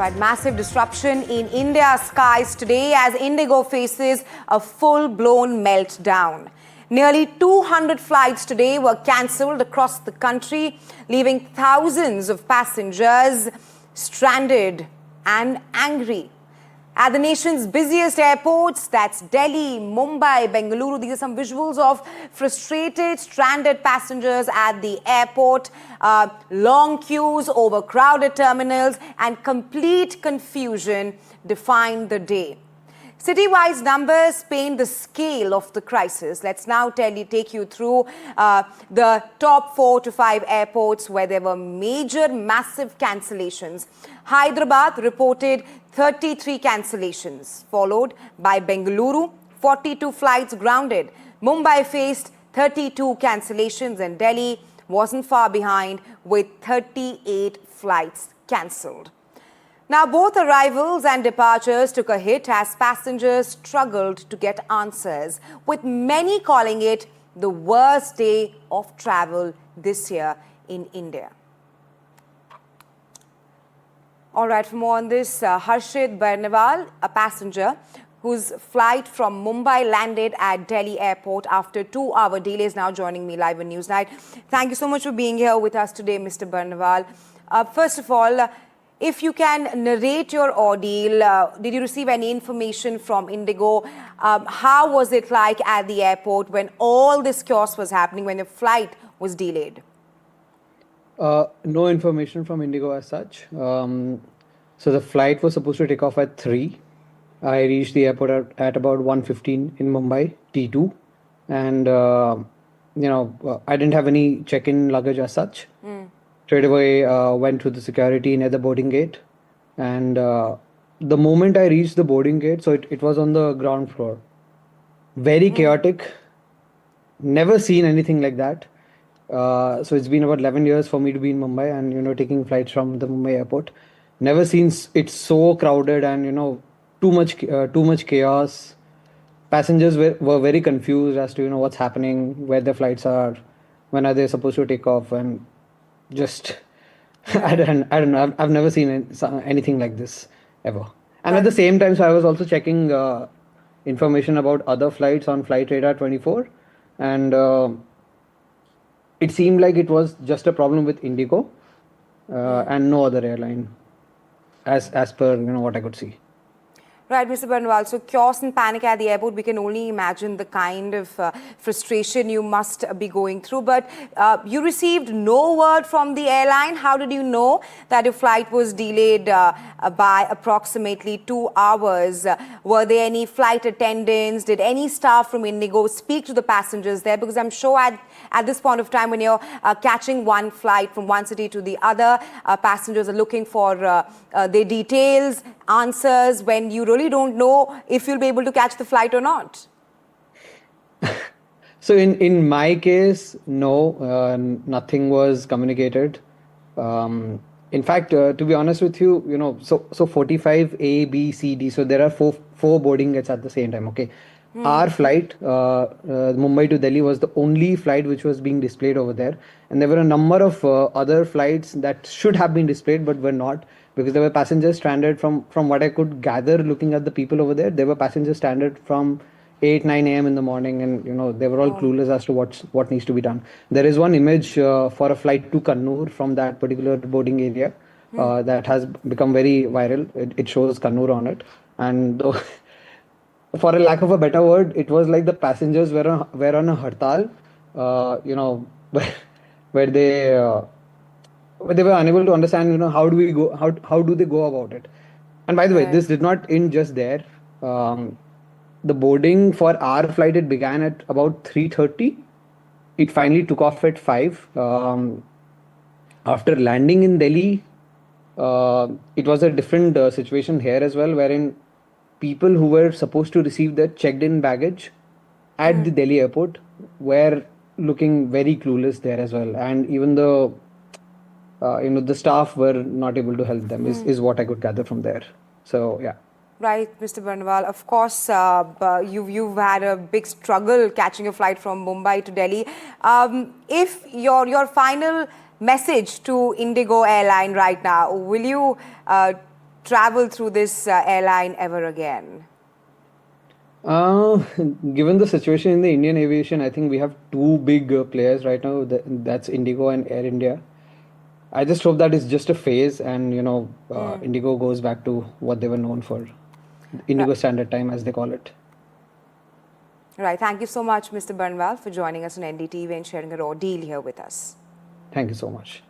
Right, massive disruption in India's skies today as Indigo faces a full-blown meltdown. Nearly 200 flights today were cancelled across the country, leaving thousands of passengers stranded and angry. At the nation's busiest airports, that's Delhi, Mumbai, Bengaluru, these are some visuals of frustrated, stranded passengers at the airport, long queues, overcrowded terminals, and complete confusion define the day. City-wise numbers paint the scale of the crisis. Let's now take you through the top 4 to 5 airports where there were major, massive cancellations. Hyderabad reported 33 cancellations, followed by Bengaluru, 42 flights grounded. Mumbai faced 32 cancellations and Delhi wasn't far behind with 38 flights cancelled. Now, both arrivals and departures took a hit as passengers struggled to get answers, with many calling it the worst day of travel this year in India. All right, for more on this, Harshit Barnewal, a passenger whose flight from Mumbai landed at Delhi airport after 2-hour delays, now joining me live on Newsnight. Thank you so much for being here with us today, Mr. Barnewal. First of all, if you can narrate your ordeal, did you receive any information from Indigo? How was it like at the airport when all this chaos was happening, when the flight was delayed? No information from Indigo as such. So the flight was supposed to take off at 3. I reached the airport at about 1:15 in Mumbai, T2. And, I didn't have any check-in luggage as such. Straight away went through the security near the boarding gate. And the moment I reached the boarding gate, so it was on the ground floor. Very chaotic. Never seen anything like that. So it's been about 11 years for me to be in Mumbai and, taking flights from the Mumbai airport. Never seen it so crowded and, too much chaos. Passengers were very confused as to, what's happening, where the flights are, when are they supposed to take off, and just, I don't know. I've never seen anything like this ever. And at the same time, so I was also checking information about other flights on Flight Radar 24. And it seemed like it was just a problem with Indigo and no other airline, as per what I could see. Right, Mr. Barnewal. So chaos and panic at the airport, we can only imagine the kind of frustration you must be going through. But you received no word from the airline. How did you know that your flight was delayed by approximately 2 hours? Were there any flight attendants? Did any staff from Indigo speak to the passengers there? Because I'm sure at this point of time, when you're catching one flight from one city to the other, passengers are looking for their details, answers, when you really don't know if you'll be able to catch the flight or not. So in my case, no, nothing was communicated. In fact, to be honest with you, so 45 A, B, C, D. So there are four boarding gates at the same time. Okay. Our flight, Mumbai to Delhi, was the only flight which was being displayed over there. And there were a number of other flights that should have been displayed but were not, because there were passengers stranded from what I could gather looking at the people over there. There were passengers stranded from 8, 9 a.m. in the morning, and they were all clueless as to what needs to be done. There is one image for a flight to Kannur from that particular boarding area that has become very viral. It shows Kannur on it. And for a lack of a better word, it was like the passengers were on a hartal, where they were unable to understand, how do they go about it. And by the way, this did not end just there. The boarding for our flight, it began at about 3:30. It finally took off at 5. After landing in Delhi, it was a different situation here as well, wherein people who were supposed to receive their checked-in baggage at the Delhi airport were looking very clueless there as well. And even the staff were not able to help them, is what I could gather from there. So, yeah. Right, Mr. Barnewal. Of course, you've had a big struggle catching a flight from Mumbai to Delhi. If your final message to Indigo airline right now, will you travel through this airline ever again? Given the situation in the Indian aviation, I think we have two big players right now. That's Indigo and Air India. I just hope that it's just a phase, and Indigo goes back to what they were known for, Indigo Standard Time, as they call it. Right. Thank you so much, Mr. Burnwal, for joining us on NDTV and sharing a raw deal here with us. Thank you so much.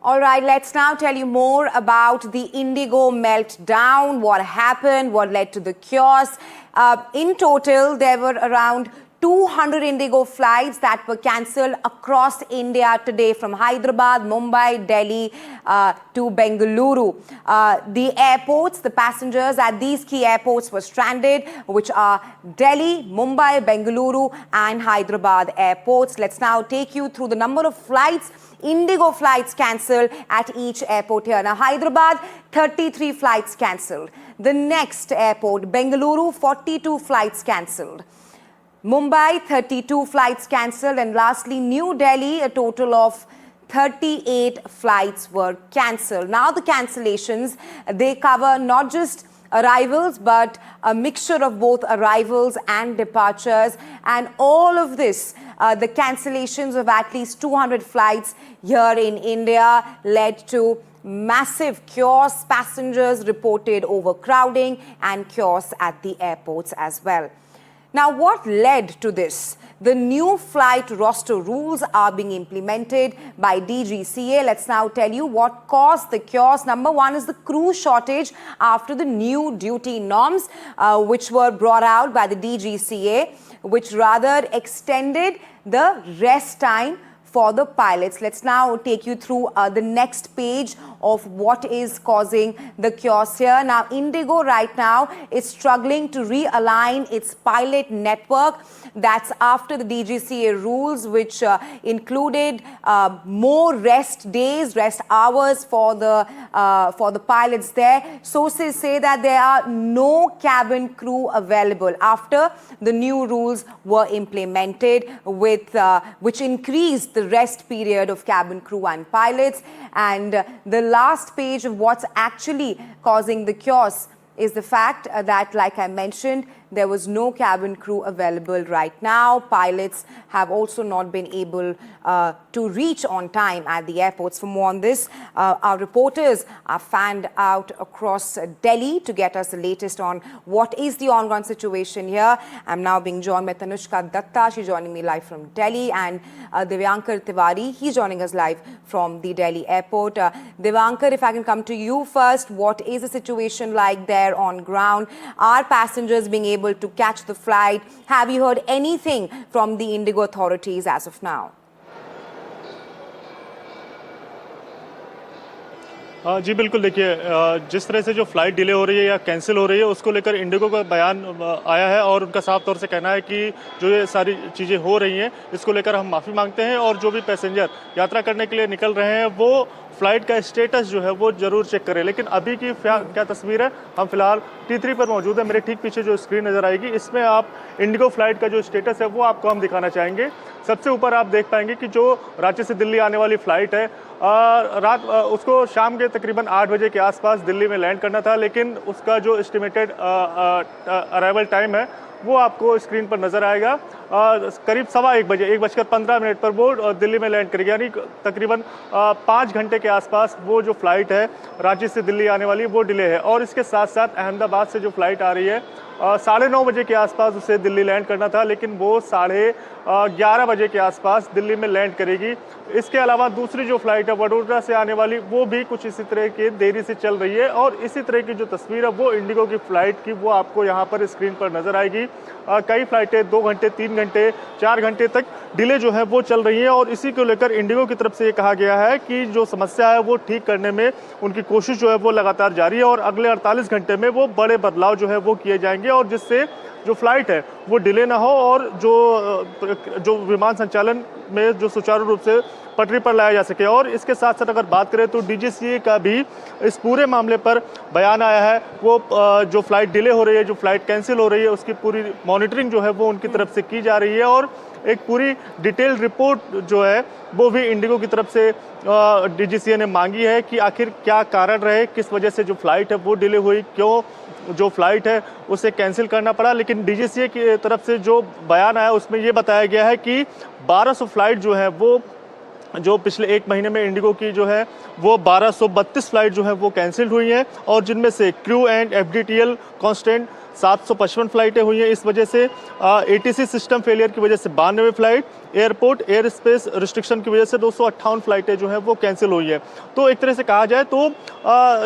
All right, let's now tell you more about the Indigo meltdown, what happened, what led to the chaos. In total, there were around 200 Indigo flights that were cancelled across India today from Hyderabad, Mumbai, Delhi to Bengaluru. The airports, the passengers at these key airports were stranded, which are Delhi, Mumbai, Bengaluru and Hyderabad airports. Let's now take you through the number of flights, Indigo flights cancelled at each airport here. Now, Hyderabad, 33 flights cancelled. The next airport, Bengaluru, 42 flights cancelled. Mumbai, 32 flights cancelled. And lastly, New Delhi, a total of 38 flights were cancelled. Now, the cancellations, they cover not just arrivals, but a mixture of both arrivals and departures. And all of this, the cancellations of at least 200 flights here in India led to massive chaos. Passengers reported overcrowding and chaos at the airports as well. Now, what led to this? The new flight roster rules are being implemented by DGCA. Let's now tell you what caused the chaos. Number one is the crew shortage after the new duty norms, which were brought out by the DGCA, which rather extended the rest time for the pilots. Let's now take you through the next page of what is causing the chaos here. Now, Indigo right now is struggling to realign its pilot network. That's after the DGCA rules, which included more rest days, rest hours for the pilots there. Sources say that there are no cabin crew available after the new rules were implemented, with which increased the rest period of cabin crew and pilots. And the last page of what's actually causing the chaos is the fact that, like I mentioned, there was no cabin crew available right now. Pilots have also not been able to reach on time at the airports. For more on this, our reporters are fanned out across Delhi to get us the latest on what is the ongoing situation here. I'm now being joined by Tanushka Datta. She's joining me live from Delhi, and Divyankar Tiwari. He's joining us live from the Delhi airport. Divyankar, if I can come to you first, what is the situation like there on ground? Are passengers being able to catch the flight? Have you heard anything from the Indigo authorities as of now? जी बिल्कुल, देखिए जिस तरह से जो flight delay हो रही है या कैंसिल हो रही है, उसको लेकर इंडिगो का बयान आया है और उनका साफ तौर से कहना है कि जो ये सारी चीज़ें हो रही हैं, इसको लेकर हम माफ़ी मांगते हैं और जो भी पैसेंजर यात्रा करने के लिए निकल रहे हैं वो फ्लाइट का स्टेटस जो है वो जरूर चेक करें। लेकिन अभी की क्या तस्वीर है, हम फिलहाल T3 पर मौजूद है। मेरे ठीक पीछे जो स्क्रीन नज़र आएगी, इसमें आप इंडिगो फ्लाइट का जो स्टेटस है वो आपको हम दिखाना चाहेंगे। सबसे ऊपर आप देख पाएंगे कि जो रांची से दिल्ली आने वाली फ़्लाइट है, उसको शाम के तकरीबन 8 बजे के आसपास दिल्ली में लैंड करना था, लेकिन उसका जो एस्टिमेटेड अराइवल टाइम है वो आपको स्क्रीन पर नज़र आएगा। करीब 1:15 बजे, 1:15 पर वो दिल्ली में लैंड करेगी, यानी तकरीबन 5 घंटे के आसपास वो जो फ्लाइट है रांची से दिल्ली आने वाली वो डिले है। और इसके साथ साथ अहमदाबाद से जो फ्लाइट आ रही है 9:30 बजे के आसपास उसे दिल्ली लैंड करना था, लेकिन वो 11:30 बजे के आसपास दिल्ली में लैंड करेगी। इसके अलावा दूसरी जो फ्लाइट है वडोदरा से आने वाली, वो भी कुछ इसी तरह की देरी से चल रही है। और इसी तरह की जो तस्वीर है वो इंडिगो की फ़्लाइट की वो आपको यहाँ पर स्क्रीन पर नज़र आएगी। कई फ्लाइटें 2 घंटे, 3 घंटे, 4 घंटे तक डिले जो है वो चल रही है। और इसी को लेकर इंडिगो की तरफ से ये कहा गया है कि जो समस्या है वो ठीक करने में उनकी कोशिश जो है वो लगातार जारी है और अगले 48 घंटे में वो बड़े बदलाव जो है वो किए जाएंगे, और जिससे जो फ्लाइट है वो डिले ना हो और जो विमान संचालन में जो सुचारू रूप से पटरी पर लाया जा सके। और इसके साथ साथ अगर बात करें तो DGCA का भी इस पूरे मामले पर बयान आया है। वो जो फ्लाइट डिले हो रही है, जो फ्लाइट कैंसिल हो रही है, उसकी पूरी मॉनिटरिंग जो है वो उनकी तरफ से की जा रही है। और एक पूरी डिटेल रिपोर्ट जो है वो भी इंडिगो की तरफ से डीजीसीए ने मांगी है कि आखिर क्या कारण रहे, किस वजह से जो फ्लाइट है वो डिले हुई, क्यों जो फ्लाइट है उसे कैंसिल करना पड़ा। लेकिन डीजीसीए की तरफ से जो बयान आया उसमें ये बताया गया है कि 1200 फ्लाइट जो है वो जो पिछले एक महीने में इंडिगो की जो है वो 1232 फ्लाइट जो है वो कैंसिल हुई हैं और जिनमें से क्रू एंड एफडीटीएल कांस्टेंट 755 फ्लाइटें हुई हैं। इस वजह से एटीसी सिस्टम फेलियर की वजह से 92 flight, airport air space restriction की वजह से 258 फ्लाइटें जो हैं वो कैंसिल हुई है। तो एक तरह से कहा जाए तो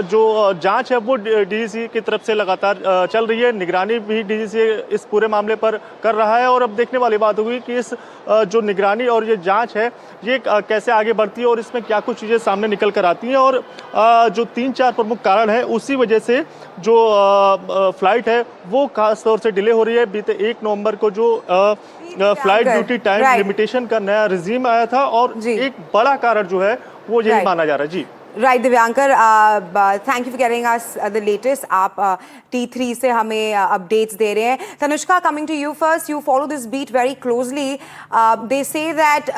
जो जांच है वो डीजीसीए की तरफ से लगातार चल रही है, निगरानी भी डीजीसीए इस पूरे मामले पर कर रहा है और अब देखने वाली बात होगी कि इस जो निगरानी और ये जांच है ये कैसे आगे बढ़ती है और इसमें क्या कुछ चीज़ें सामने निकल कर आती हैं और जो 3-4 प्रमुख कारण है उसी वजह से जो फ्लाइट है वो खास तौर से डिले हो रही है। बीते 1 नवंबर को जो फ्लाइट ड्यूटी टाइम लिमिटेशन का नया रिजीम आया था और एक बड़ा कारण जो है वो यही माना जा रहा है। जी right Divyankar, thank you for getting us the latest. आप T3 से हमें अपडेट्स दे रहे हैं। Tanushka, coming to you first, you follow this beat very closely. They say that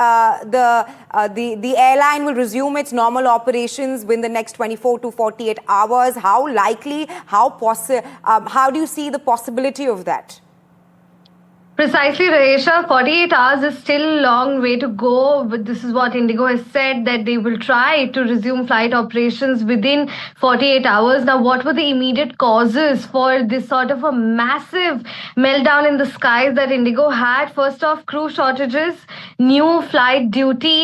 the airline will resume its normal operations within the next 24 to 48 hours. How likely, how do you see the possibility of that? Precisely, Rahesha, 48 hours is still a long way to go. But this is what Indigo has said, that they will try to resume flight operations within 48 hours. Now, what were the immediate causes for this sort of a massive meltdown in the skies that Indigo had? First off, crew shortages, new flight duty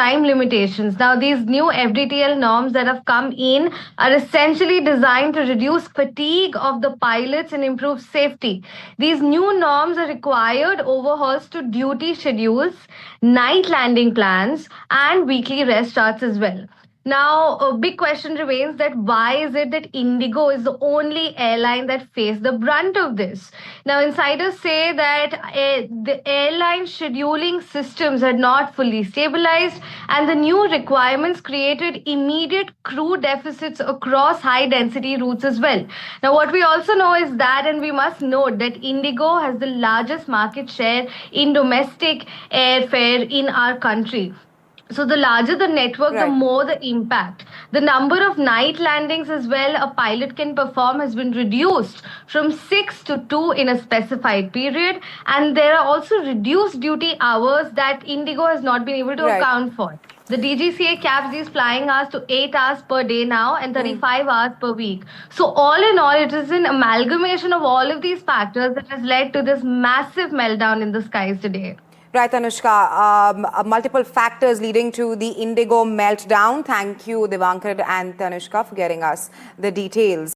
time limitations. Now, these new FDTL norms that have come in are essentially designed to reduce fatigue of the pilots and improve safety. These new norms are required overhauls to duty schedules, night landing plans, and weekly rest charts as well. Now, a big question remains that why is it that Indigo is the only airline that faced the brunt of this? Now, insiders say that the airline scheduling systems had not fully stabilized, and the new requirements created immediate crew deficits across high density routes as well. Now, what we also know is that, and we must note that Indigo has the largest market share in domestic airfare in our country. So the larger the network, the more the impact. The number of night landings as well a pilot can perform has been reduced from 6 to 2 in a specified period. And there are also reduced duty hours that Indigo has not been able to account for. The DGCA caps these flying hours to 8 hours per day now and 35 hours per week. So all in all, it is an amalgamation of all of these factors that has led to this massive meltdown in the skies today. Right, Anushka. Multiple factors leading to the Indigo meltdown. Thank you, Divankar and Tanushka, for getting us the details.